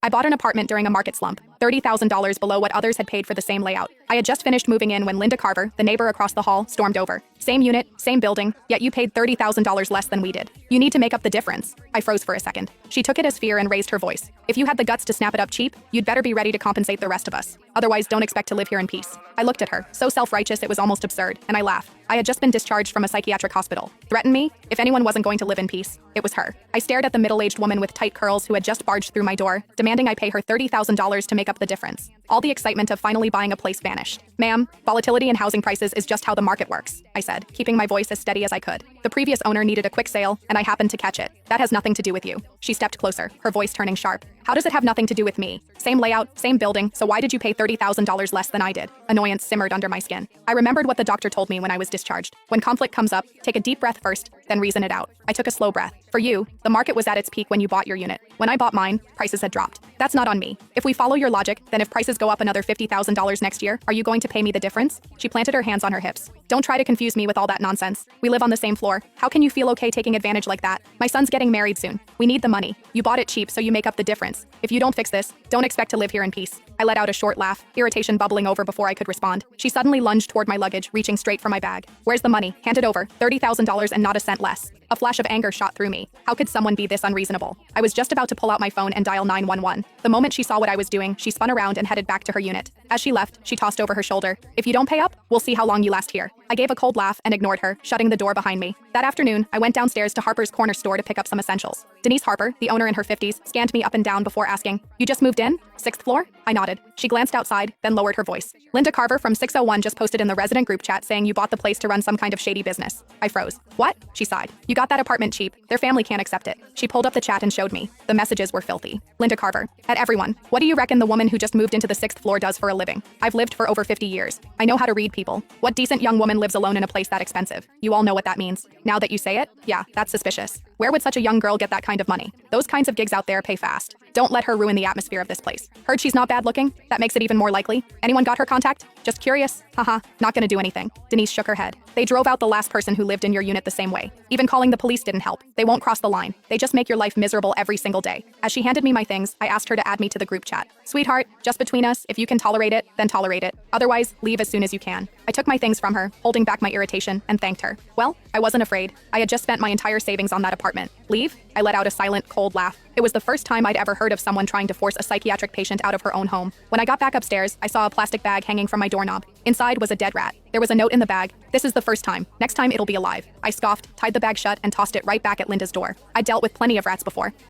I bought an apartment during a market slump, $30,000 below what others had paid for the same layout. I had just finished moving in when Linda Carver, the neighbor across the hall, stormed over. Same unit, same building, yet you paid $30,000 less than we did. You need to make up the difference. I froze for a second. She took it as fear and raised her voice. If you had the guts to snap it up cheap, you'd better be ready to compensate the rest of us. Otherwise, don't expect to live here in peace. I looked at her, so self-righteous it was almost absurd, and I laughed. I had just been discharged from a psychiatric hospital. Threaten me? If anyone wasn't going to live in peace, it was her. I stared at the middle-aged woman with tight curls who had just barged through my door, demanding I pay her $30,000 to make up the difference. All the excitement of finally buying a place vanished. Ma'am, volatility in housing prices is just how the market works, I said, keeping my voice as steady as I could. The previous owner needed a quick sale, and I happened to catch it. That has nothing to do with you. She stepped closer, her voice turning sharp. How does it have nothing to do with me? Same layout, same building, so why did you pay $30,000 less than I did? Annoyance simmered under my skin. I remembered what the doctor told me when I was discharged. When conflict comes up, take a deep breath first, then reason it out. I took a slow breath. For you, the market was at its peak when you bought your unit. When I bought mine, prices had dropped. That's not on me. If we follow your logic, then if prices go up another $50,000 next year, are you going to pay me the difference? She planted her hands on her hips. Don't try to confuse me with all that nonsense. We live on the same floor. How can you feel okay taking advantage like that? My son's getting married soon. We need the money. You bought it cheap, so you make up the difference. If you don't fix this, don't expect to live here in peace. I let out a short laugh, irritation bubbling over before I could respond. She suddenly lunged toward my luggage, reaching straight for my bag. Where's the money? Hand it over. $30,000 and not a cent less. A flash of anger shot through me. How could someone be this unreasonable? I was just about to pull out my phone and dial 911. The moment she saw what I was doing, she spun around and headed back to her unit. As she left, she tossed over her shoulder. If you don't pay up, we'll see how long you last here. I gave a cold laugh and ignored her, shutting the door behind me. That afternoon, I went downstairs to Harper's Corner store to pick up some essentials. Denise Harper, the owner in her 50s, scanned me up and down before asking, "You just moved in? 6th floor?" I nodded. She glanced outside, then lowered her voice. "Linda Carver from 601 just posted in the resident group chat saying you bought the place to run some kind of shady business." I froze. "What?" She sighed. "You got that apartment cheap. Their family can't accept it." She pulled up the chat and showed me. The messages were filthy. Linda Carver. At everyone. What do you reckon the woman who just moved into the 6th floor does for a living? I've lived for over 50 years. I know how to read people. What decent young woman lives alone in a place that expensive? You all know what that means. Now that you say it, yeah, that's suspicious. Where would such a young girl get that kind of money? Those kinds of gigs out there pay fast. Don't let her ruin the atmosphere of this place. Heard she's not bad looking? That makes it even more likely. Anyone got her contact? Just curious? Haha, not gonna do anything. Denise shook her head. They drove out the last person who lived in your unit the same way. Even calling the police didn't help. They won't cross the line. They just make your life miserable every single day. As she handed me my things, I asked her to add me to the group chat. Sweetheart, just between us, if you can tolerate it, then tolerate it. Otherwise, leave as soon as you can. I took my things from her, holding back my irritation, and thanked her. Well, I wasn't afraid. I had just spent my entire savings on that apartment. Leave? I let out a silent, cold laugh. It was the first time I'd ever heard of someone trying to force a psychiatric patient out of her own home. When I got back upstairs, I saw a plastic bag hanging from my doorknob. Inside was a dead rat. There was a note in the bag. "This is the first time. Next time it'll be alive." I scoffed, tied the bag shut, and tossed it right back at Linda's door. I dealt with plenty of rats before.